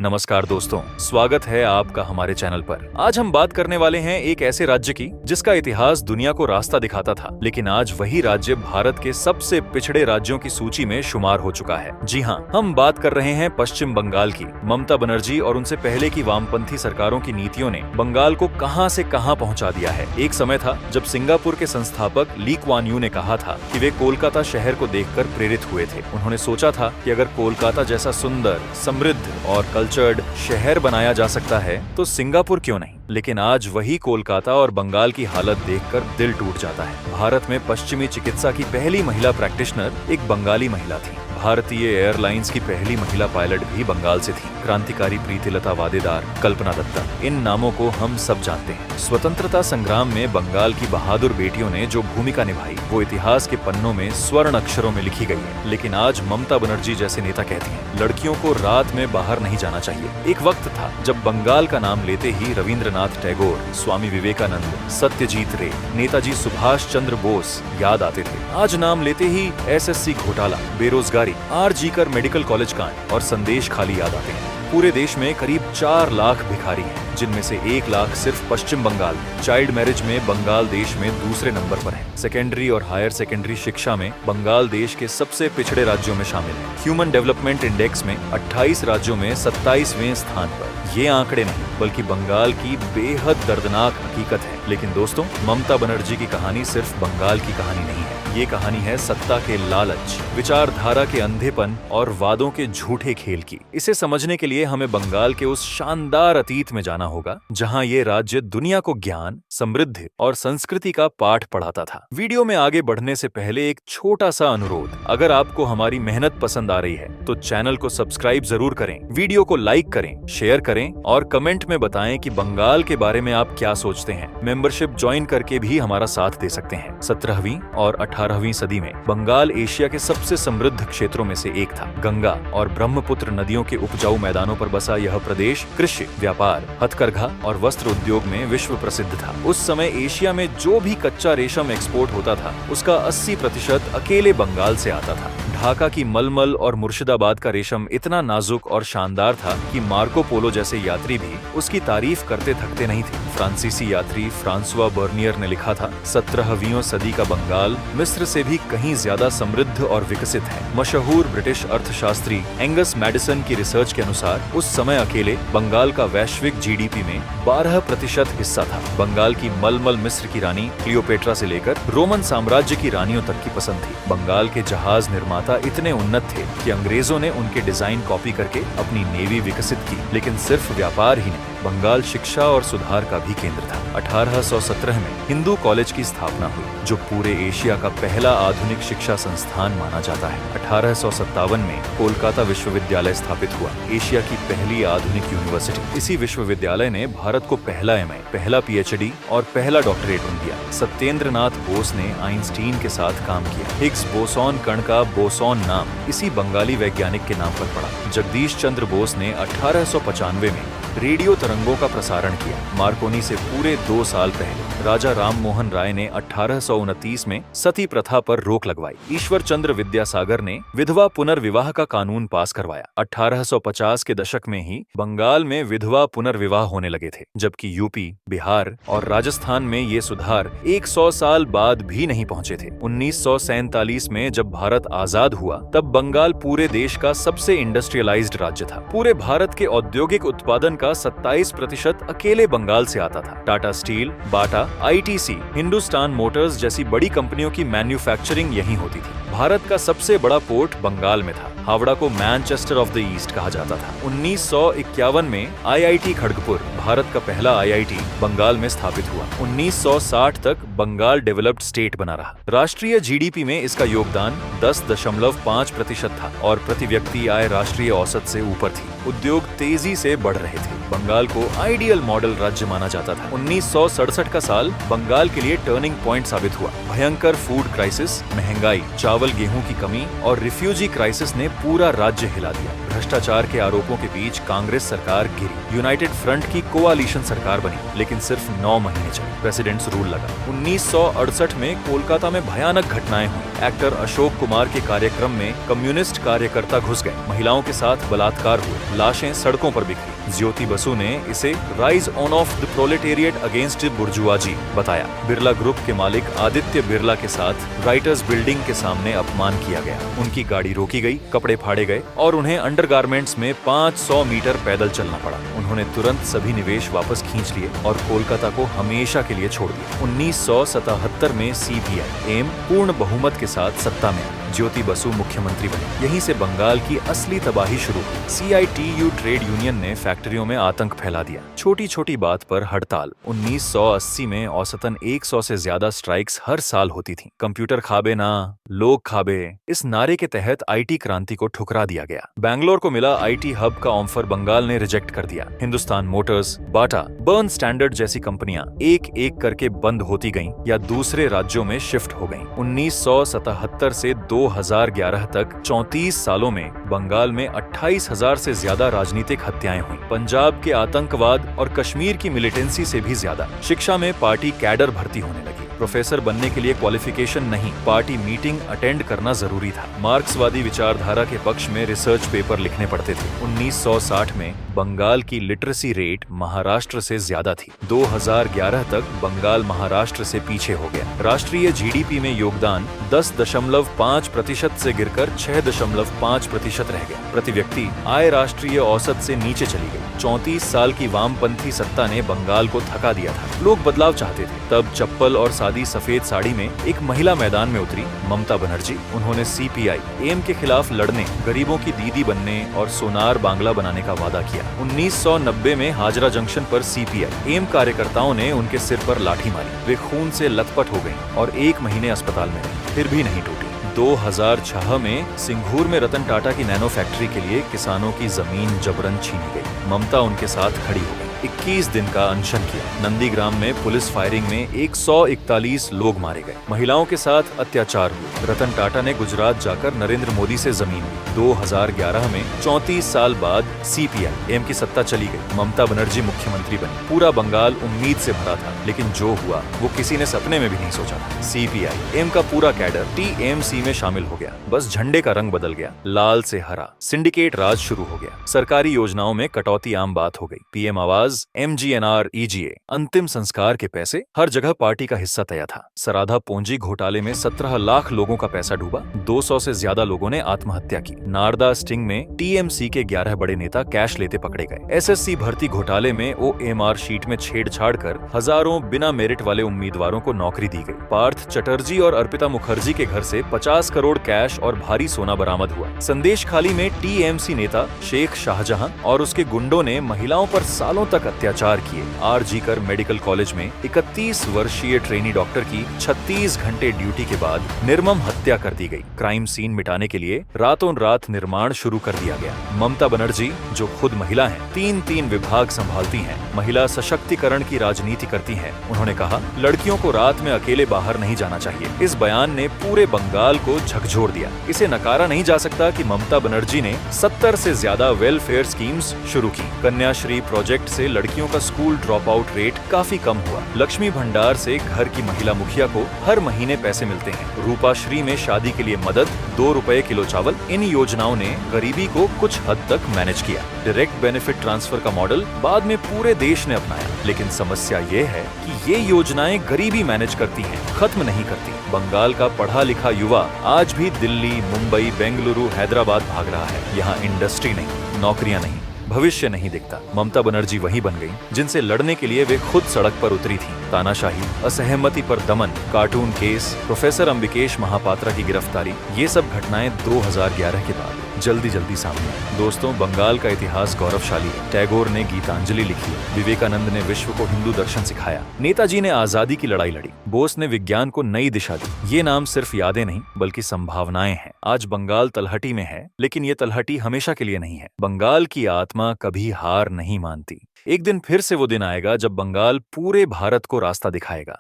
नमस्कार दोस्तों, स्वागत है आपका हमारे चैनल पर। आज हम बात करने वाले हैं एक ऐसे राज्य की जिसका इतिहास दुनिया को रास्ता दिखाता था, लेकिन आज वही राज्य भारत के सबसे पिछड़े राज्यों की सूची में शुमार हो चुका है। जी हाँ, हम बात कर रहे हैं पश्चिम बंगाल की। ममता बनर्जी और उनसे पहले की वामपंथी सरकारों की नीतियों ने बंगाल को कहां से कहां पहुंचा दिया है। एक समय था जब सिंगापुर के संस्थापक ली कुआन यू ने कहा था कि वे कोलकाता शहर को देखकर प्रेरित हुए थे। उन्होंने सोचा था कि अगर कोलकाता जैसा सुंदर, समृद्ध और कल्चर्ड शहर बनाया जा सकता है तो सिंगापुर क्यों नहीं। लेकिन आज वही कोलकाता और बंगाल की हालत देखकर दिल टूट जाता है। भारत में पश्चिमी चिकित्सा की पहली महिला प्रैक्टिशनर एक बंगाली महिला थी। भारतीय एयरलाइंस की पहली महिला पायलट भी बंगाल से थी। क्रांतिकारी प्रीतिलता वादेदार, कल्पना दत्ता, इन नामों को हम सब जानते हैं। स्वतंत्रता संग्राम में बंगाल की बहादुर बेटियों ने जो भूमिका निभाई वो इतिहास के पन्नों में स्वर्ण अक्षरों में लिखी गई है। लेकिन आज ममता बनर्जी जैसे नेता कहती हैं, लड़कियों को रात में बाहर नहीं जाना चाहिए। एक वक्त था जब बंगाल का नाम लेते ही रविंद्रनाथ टैगोर, स्वामी विवेकानंद, सत्यजीत रे, नेताजी सुभाष चंद्र बोस याद आते थे। आज नाम लेते ही एसएससी घोटाला, बेरोजगारी, आरजी कर मेडिकल कॉलेज कांड और संदेश खाली याद आते हैं। पूरे देश में करीब 4 लाख भिखारी हैं, जिनमें से 1 लाख सिर्फ पश्चिम बंगाल में। चाइल्ड मैरिज में बंगाल देश में दूसरे नंबर पर है। सेकेंडरी और हायर सेकेंडरी शिक्षा में बंगाल देश के सबसे पिछड़े राज्यों में शामिल है। ह्यूमन डेवलपमेंट इंडेक्स में 28 राज्यों में 27वें स्थान पर। ये आंकड़े नहीं बल्कि बंगाल की बेहद दर्दनाक हकीकत है। लेकिन दोस्तों, ममता बनर्जी की कहानी सिर्फ बंगाल की कहानी नहीं है। ये कहानी है सत्ता के लालच, विचारधारा के अंधेपन और वादों के झूठे खेल की। इसे समझने के लिए हमें बंगाल के उस शानदार अतीत में जाना होगा जहां ये राज्य दुनिया को ज्ञान, समृद्धि और संस्कृति का पाठ पढ़ाता था। वीडियो में आगे बढ़ने से पहले एक छोटा सा अनुरोध, अगर आपको हमारी मेहनत पसंद आ रही है तो चैनल को सब्सक्राइब जरूर करें, वीडियो को लाइक करें, शेयर करें और कमेंट में बताएं कि बंगाल के बारे में आप क्या सोचते हैं। मेंबरशिप ज्वाइन करके भी हमारा साथ दे सकते हैं। 17वीं और 18वीं सदी में बंगाल एशिया के सबसे समृद्ध क्षेत्रों में से एक था। गंगा और ब्रह्मपुत्र नदियों के उपजाऊ मैदानों पर बसा यह प्रदेश कृषि, व्यापार, हथकरघा और वस्त्र उद्योग में विश्व प्रसिद्ध था। उस समय एशिया में जो भी कच्चा रेशम एक्सपोर्ट होता था उसका 80% अकेले बंगाल से आता था। ढाका की मलमल और मुर्शिदाबाद का रेशम इतना नाजुक और शानदार था कि मार्को पोलो जैसे यात्री भी उसकी तारीफ करते थकते नहीं थे। फ्रांसीसी यात्री फ्रांसवा बर्नियर ने लिखा था, 17वीं सदी का बंगाल मिस्र से भी कहीं ज्यादा समृद्ध और विकसित है। मशहूर ब्रिटिश अर्थशास्त्री एंगस मैडिसन की रिसर्च के अनुसार उस समय अकेले बंगाल का वैश्विक जीडीपी में 12% हिस्सा था। बंगाल की मलमल मिस्र की रानी क्लियोपेट्रा से लेकर रोमन साम्राज्य की रानियों तक की पसंद थी। बंगाल के जहाज निर्माता इतने उन्नत थे कि अंग्रेजों ने उनके डिजाइन कॉपी करके अपनी नेवी विकसित की। लेकिन सिर्फ व्यापार ही नहीं, बंगाल शिक्षा और सुधार का भी केंद्र था। 1817 में हिंदू कॉलेज की स्थापना हुई, जो पूरे एशिया का पहला आधुनिक शिक्षा संस्थान माना जाता है। 1857 में कोलकाता विश्वविद्यालय स्थापित हुआ, एशिया की पहली आधुनिक यूनिवर्सिटी। इसी विश्वविद्यालय ने भारत को पहला एमए, पहला पीएचडी और पहला डॉक्टरेट दिया। सत्येंद्रनाथ बोस ने आइंस्टीन के साथ काम किया। हिग्स बोसॉन कण का बोसॉन नाम इसी बंगाली वैज्ञानिक के नाम पर पड़ा। जगदीश चंद्र बोस ने 1895 में रेडियो तरंगों का प्रसारण किया। मार्कोनी से पूरे 2 साल पहले राजा राम मोहन राय ने 1829 में सती प्रथा पर रोक लगवाई। ईश्वर चंद्र विद्यासागर ने विधवा पुनर्विवाह का कानून पास करवाया। 1850 के दशक में ही बंगाल में विधवा पुनर्विवाह होने लगे थे, जबकि यूपी, बिहार और राजस्थान में ये सुधार 100 साल बाद भी नहीं पहुंचे थे। 1947 में जब भारत आजाद हुआ तब बंगाल पूरे देश का सबसे इंडस्ट्रियलाइज्ड राज्य था। पूरे भारत के औद्योगिक उत्पादन का 27% अकेले बंगाल से आता था। टाटा स्टील, बाटा, आईटीसी, हिंदुस्तान मोटर्स जैसी बड़ी कंपनियों की मैन्युफैक्चरिंग यहीं होती थी। भारत का सबसे बड़ा पोर्ट बंगाल में था। हावड़ा को मैनचेस्टर ऑफ द ईस्ट कहा जाता था। 1951 में आईआईटी खड़गपुर, भारत का पहला आईआईटी, बंगाल में स्थापित हुआ। 1960 तक बंगाल डेवलप्ड स्टेट बना रहा। राष्ट्रीय जीडीपी में इसका योगदान 10.5% था और प्रति व्यक्ति आय राष्ट्रीय औसत से ऊपर थी। उद्योग तेजी से बढ़ रहे थे। बंगाल को आइडियल मॉडल राज्य माना जाता था। 1967 का साल बंगाल के लिए टर्निंग पॉइंट साबित हुआ। भयंकर फूड क्राइसिस, महंगाई, चावल गेहूं की कमी और रिफ्यूजी क्राइसिस ने पूरा राज्य हिला दिया। भ्रष्टाचार के आरोपों के बीच कांग्रेस सरकार गिरी। यूनाइटेड फ्रंट की कोalition सरकार बनी, लेकिन सिर्फ 9 महीने चली। प्रेसिडेंट्स रूल लगा। 1968 में कोलकाता में भयानक घटनाएं हुई। एक्टर अशोक कुमार के कार्यक्रम में कम्युनिस्ट कार्यकर्ता घुस गए। महिलाओं के साथ बलात्कार हुए। लाशें सड़कों पर बिखरी। ज्योति बसु ने इसे rise on off the proletariat against bourgeoisie बताया। बिरला ग्रुप के मालिक आदित्य बिरला के साथ राइटर्स बिल्डिंग के सामने अपमान किया गया। उनकी गाड़ी रोकी गई, कपड़े फाड़े गए और उन्हें अंडरगारमेंट्स में 500 मीटर पैदल चलना पड़ा। उन्होंने तुरंत सभी निवेश वापस खींच लिए और कोलकाता को हमेशा के लिए छोड़ दिया। 1977 में सीपीआई एम पूर्ण बहुमत के साथ सत्ता में आई। ज्योति बसु मुख्यमंत्री बने। यहीं से बंगाल की असली तबाही शुरू हुई। सीआईटीयू ट्रेड यूनियन ने फैक्ट्रियों में आतंक फैला दिया। छोटी छोटी बात पर हड़ताल। 1980 में औसतन 100 से ज्यादा स्ट्राइक्स हर साल होती थीं। कंप्यूटर खाबे ना, लोग खाबे, इस नारे के तहत आईटी क्रांति को ठुकरा दिया गया। बैंगलोर को मिला आईटी हब का ऑफर बंगाल ने रिजेक्ट कर दिया। हिंदुस्तान मोटर्स, बाटा, बर्न स्टैंडर्ड जैसी कंपनियां एक एक करके बंद होती गईं या दूसरे राज्यों में शिफ्ट हो गईं। 1977 से 2011 तक 34 सालों में बंगाल में 28,000 से ज्यादा राजनीतिक हत्याएं हुई। पंजाब के आतंकवाद और कश्मीर की मिलिटेंसी से भी ज्यादा। शिक्षा में पार्टी कैडर भर्ती होने लगी। प्रोफेसर बनने के लिए क्वालिफिकेशन नहीं, पार्टी मीटिंग अटेंड करना जरूरी था। मार्क्सवादी विचारधारा के पक्ष में रिसर्च पेपर लिखने पड़ते थे। 1960 में बंगाल की लिटरेसी रेट महाराष्ट्र से ज्यादा थी। 2011 तक बंगाल महाराष्ट्र से पीछे हो गया। राष्ट्रीय जीडीपी में योगदान 10.5% से गिरकर 6.5% रह गया। प्रति व्यक्ति आय राष्ट्रीय औसत से नीचे चली गई। 34 साल की वामपंथी सत्ता ने बंगाल को थका दिया था। लोग बदलाव चाहते थे। तब चप्पल और सादी सफेद साड़ी में एक महिला मैदान में उतरी, ममता बनर्जी। उन्होंने सीपीआई एम के खिलाफ लड़ने, गरीबों की दीदी बनने और सोनार बांग्ला बनाने का वादा किया। 1990 में हाजरा जंक्शन पर सीपीआई एम कार्यकर्ताओं ने उनके सिर पर लाठी मारी। वे खून से लथपथ हो गईं और 1 महीने अस्पताल में रहीं, फिर भी नहीं टूटी। 2006 में सिंघूर में रतन टाटा की नैनो फैक्ट्री के लिए किसानों की जमीन जबरन छीनी गई। ममता उनके साथ खड़ी हो गई। 21 दिन का अनशन किया। नंदीग्राम में पुलिस फायरिंग में 141 लोग मारे गए। महिलाओं के साथ अत्याचार हुए। रतन टाटा ने गुजरात जाकर नरेंद्र मोदी से जमीन ली। 2011 में 34 साल बाद सीपीआई एम की सत्ता चली गई। ममता बनर्जी मुख्यमंत्री बनी। पूरा बंगाल उम्मीद से भरा था, लेकिन जो हुआ वो किसी ने सपने में भी नहीं सोचा था। सीपीआई एम का पूरा कैडर टीएमसी में शामिल हो गया। बस झंडे का रंग बदल गया, लाल से हरा। सिंडिकेट राज शुरू हो गया। सरकारी योजनाओं में कटौती आम बात हो गई। पीएम आवाज, MGNREGA, अंतिम संस्कार के पैसे, हर जगह पार्टी का हिस्सा तय था। सराधा पूंजी घोटाले में 17 लाख लोगों का पैसा डूबा। 200 से ज्यादा लोगों ने आत्महत्या की। नारदा स्टिंग में टीएमसी के 11 बड़े नेता कैश लेते पकड़े गए। एसएससी भर्ती घोटाले में OMR शीट में छेड़छाड़ कर हजारों बिना मेरिट वाले उम्मीदवारों को नौकरी दी गई। पार्थ चटर्जी और अर्पिता मुखर्जी के घर से 50 करोड़ कैश और भारी सोना बरामद हुआ। संदेश खाली में टीएमसी नेता शेख शाहजहां और उसके गुंडों ने महिलाओं पर सालों तक अत्याचार किए। RG कर मेडिकल कॉलेज में 31 वर्षीय ट्रेनी डॉक्टर की 36 घंटे ड्यूटी के बाद निर्मम हत्या कर दी गई। क्राइम सीन मिटाने के लिए रातों रात निर्माण शुरू कर दिया गया। ममता बनर्जी, जो खुद महिला हैं, 3 विभाग संभालती हैं, महिला सशक्तिकरण की राजनीति करती हैं। उन्होंने कहा, लड़कियों को रात में अकेले बाहर नहीं जाना चाहिए। इस बयान ने पूरे बंगाल को झकझोर दिया। इसे नकारा नहीं जा सकता कि ममता बनर्जी ने 70 से ज्यादा वेलफेयर स्कीम्स शुरू की। कन्याश्री प्रोजेक्ट से लड़कियों का स्कूल ड्रॉप आउट रेट काफी कम हुआ। लक्ष्मी भंडार से घर की महिला मुखिया को हर महीने पैसे मिलते हैं। रूपाश्री में शादी के लिए मदद, 2 रुपए किलो चावल। इन योजनाओं ने गरीबी को कुछ हद तक मैनेज किया। डायरेक्ट बेनिफिट ट्रांसफर का मॉडल बाद में पूरे देश ने अपनाया, लेकिन समस्या ये है कि ये योजनाएं गरीबी मैनेज करती हैं, खत्म नहीं करती। बंगाल का पढ़ा लिखा युवा आज भी दिल्ली, मुंबई, बेंगलुरु, हैदराबाद भाग रहा है। यहाँ इंडस्ट्री नहीं, नौकरियां नहीं, भविष्य नहीं दिखता। ममता बनर्जी वही बन गई जिनसे लड़ने के लिए वे खुद सड़क पर उतरी थी। तानाशाही, असहमति पर दमन, cartoon case, professor Ambikesh Mahapatra की गिरफ्तारी, ये सब घटनाएं 2011 के बाद जल्दी सामने आई। दोस्तों, बंगाल का इतिहास गौरवशाली है। टैगोर ने गीतांजलि लिखी, विवेकानंद ने विश्व को हिंदू दर्शन सिखाया, नेताजी ने आजादी की लड़ाई लड़ी, बोस ने विज्ञान को नई दिशा दी। ये नाम सिर्फ यादें नहीं बल्कि संभावनाएं हैं। आज बंगाल तलहटी में है, लेकिन ये तलहटी हमेशा के लिए नहीं है। बंगाल की आत्मा कभी हार नहीं मानती। एक दिन फिर से वो दिन आएगा जब बंगाल पूरे भारत को रास्ता दिखाएगा।